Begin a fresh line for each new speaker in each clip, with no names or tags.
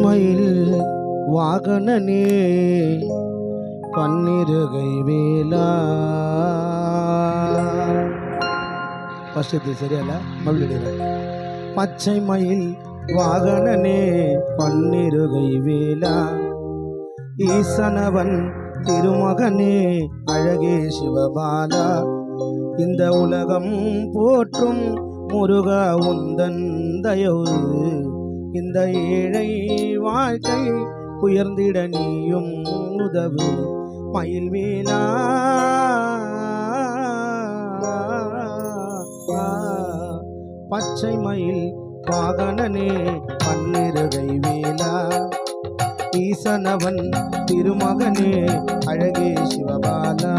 மயில் வாகனனே பன்னிருகை வேலா. ஃபஸ்ட்டு சரியால மறுபடியும். பச்சை மயில் வாகனனே பன்னிருகை வேலா, ஈசனவன் திருமகனே அழகே சிவபாலா. இந்த உலகம் போற்றும் முருகா உந்தன் தயவு, இந்த ஏழை வாழ்க்கை உயர்ந்திட நீயும் உதவு. மயில் வேலா பச்சை மயில் வாகனனே பன்னிருகை வேலா, ஈசனவன் திருமகனே அழகே சிவபாலா.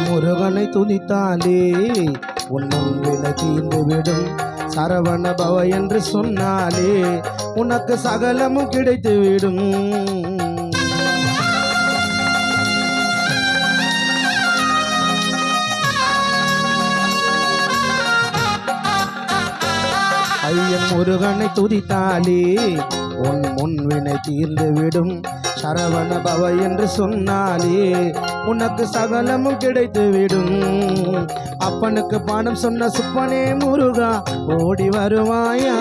முருகனை துதித்தாலே உன் முன்வினை தீர்ந்து விடும். சரவண பவ என்று சொன்னாலே உனக்கு சகலமும் கிடைத்து விடும். ஐயன் முருகனை துதித்தாலே உன் முன்வினை தீர்ந்து விடும். சரவண பவ என்று சொன்னாலே உனக்கு சகலமும் கிடைத்து விடும். அப்பனுக்கு பாடம் சொன்ன சுப்பனே முருகா ஓடி வருவாயா,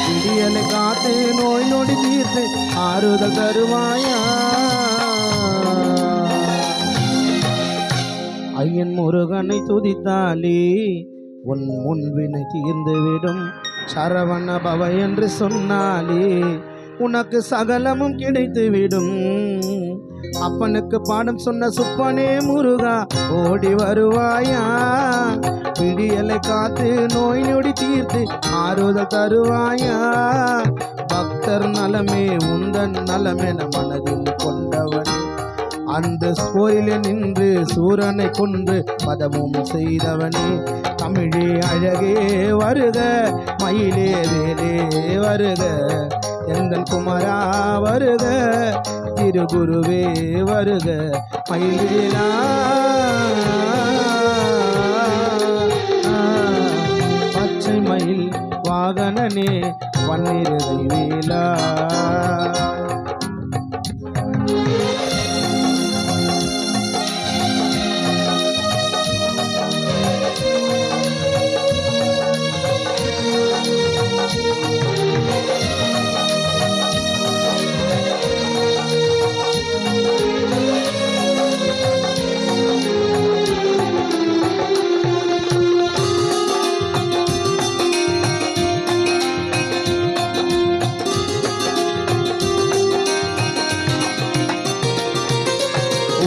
விடியலை காத்து நோய் நொடி தீர்த்து ஆறுதல் தருவாயா. ஐயன் முருகனை துதித்தாலே உன் முன்வினை தீர்ந்து விடும். சரவண பவ என்று சொன்னாலே உனக்கு சகலமும் கிடைத்து விடும். அப்பனுக்கு பாடம் சொன்ன சுப்பனே முருகா ஓடி வருவாயா, விடியலை காத்து நோய் நொடி தீர்த்து ஆறுதல் தருவாயா. பக்தர் நலமே உந்தன் நலமென மனதில் கொண்டவன், அந்த போரிலே நின்று சூரனை கொன்று பதமும் செய்தவனே. தமிழே அழகே வருக, மயிலே வேலே வருக, எந்தன் குமரா வருக, திருகுருவே வருக. மயிலேலா பச்சை மயில் வாகனனே பன்னிருகை வேலா.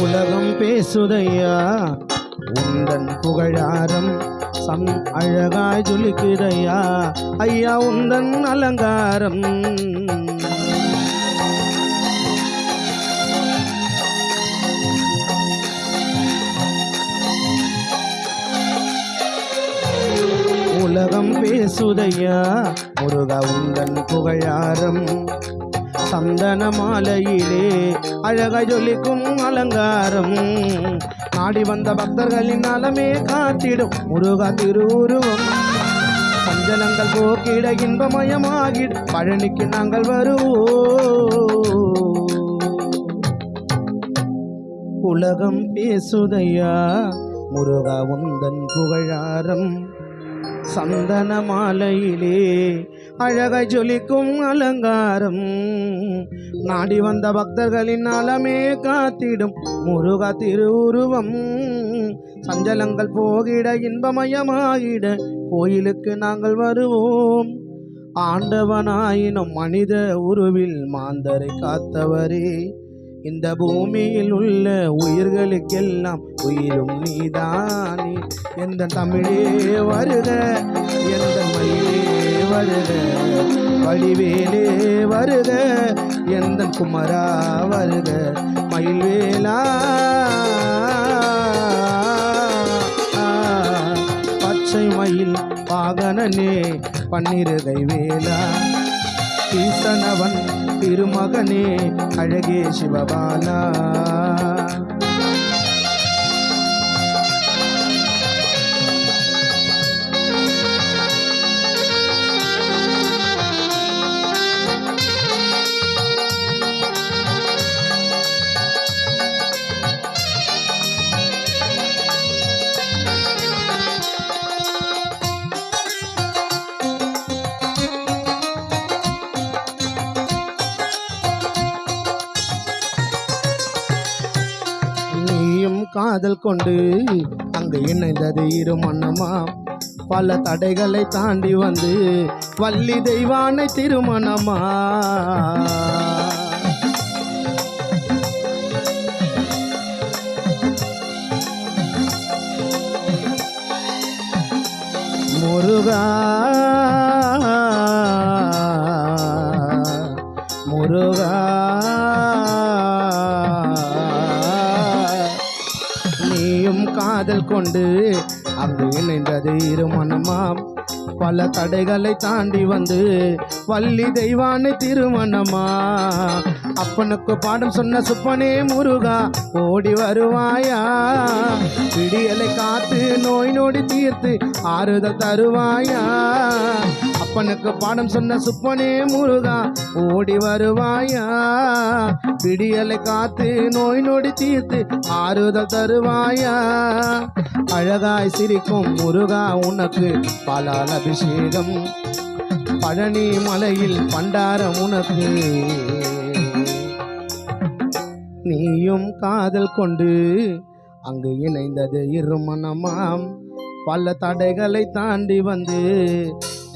உலகம் பேசுதையா உந்தன் புகழாரம், சம் அழகாய் ஜொலிக்குதையா ஐயா உந்தன் அலங்காரம். உலகம் பேசுதையா முருகா உந்தன் புகழாரம், சந்தன மாலையிலே அழகாய் ஜொலிக்கும் அலங்காரம். நாடி வந்த பக்தர்களின் நலமே காத்திடும் முருகா திருவுருவம். சஞ்சலங்கள் போக்கிட இன்பமயமாகிட பழனிக்கு நாங்கள் வருவோம். உலகம் பேசுதையா முருகா உந்தன் புகழாரம், சந்தன மாலையிலே அழகாய் ஜொலிக்கும் அலங்காரம். நாடி வந்த பக்தர்களின் நலமே காத்திடும் முருகா திருவுருவம். சஞ்சலங்கள் போகிட இன்பமயமாகிட கோயிலுக்கு நாங்கள் வருவோம். ஆண்டவனாயினும் மனித உருவில் மாந்தரை காத்தவரே, இந்த பூமியில் உள்ள உயிர்களுக்கெல்லாம் உயிரும் நீதானே. எந்த தமிழே வருக, எந்த மயிலே வருக, வடிவேலே வருக, எந்த குமரா வருக, மயில்வேலா பச்சை மயில் வாகனனே பன்னிருகை வேலா, ஈசனவன் திருமகனே அழகே சிவபாலா. காதல் கொண்டு அங்கு இணைந்தது இரு மனமாம், பல தடைகளை தாண்டி வந்து வள்ளி தெய்வானை திருமணமா. முருகா முருகா காதல் கொண்டு அங்கு இணைந்தது இரு மனமாம், பல தடைகளை தாண்டி வந்து வள்ளி தெய்வானை திருமணமா. அப்பனுக்கு பாடம் சொன்ன சுப்பனே முருகா ஓடி வருவாயா, விடியலை காத்து நோய் நொடி தீர்த்து ஆறுதல் தருவாயா. அப்பனுக்கு பாடம் சொன்ன சுப்பனே முருகா ஓடி வருவாயா, விடியலை காத்து நோய் நொடி தீர்த்து ஆறுதல் தருவாயா. அழகாய் சிரிக்கும் முருகா உனக்கு பாலால் அபிஷேகம், பழனி மலையில் பண்டாரம் உனக்கு. நீயும் காதல் கொண்டு அங்கு இணைந்தது இரு மனமாம், பல தடைகளை தாண்டி வந்து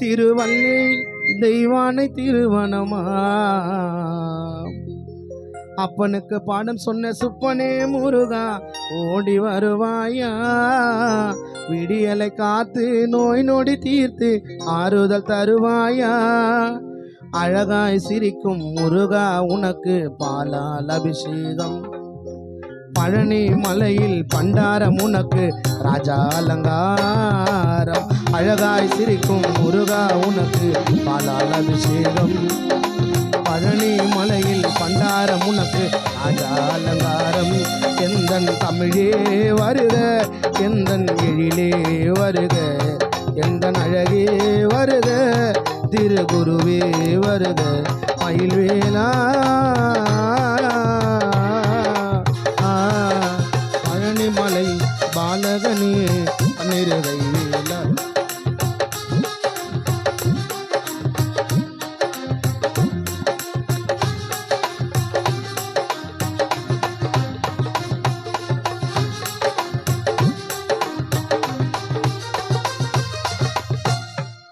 திருவள்ளி தெய்வானை திருவனமா. அப்பனுக்கு பாடம் சொன்ன சுப்பனே முருகா ஓடி வருவாயா, விடியலை காத்து நோய் நொடி தீர்த்து ஆறுதல் தருவாயா. அழகாய் சிரிக்கும் முருகா உனக்கு பாலால் அபிஷேகம், பழனி மலையில் பண்டாரம் உனக்கு ராஜா அலங்காரம். அழகாய் சிரிக்கும் முருகா உனக்கு பாலால் அபிஷேகம், பழனி மலையில் பண்டாரம் உனக்கு ராஜா அலங்காரம். எந்தன் தமிழே வருக, எந்தன் எழிலே வருக, எந்தன் அழகே வருக, திருகுருவே வருக, மயில்வேலா.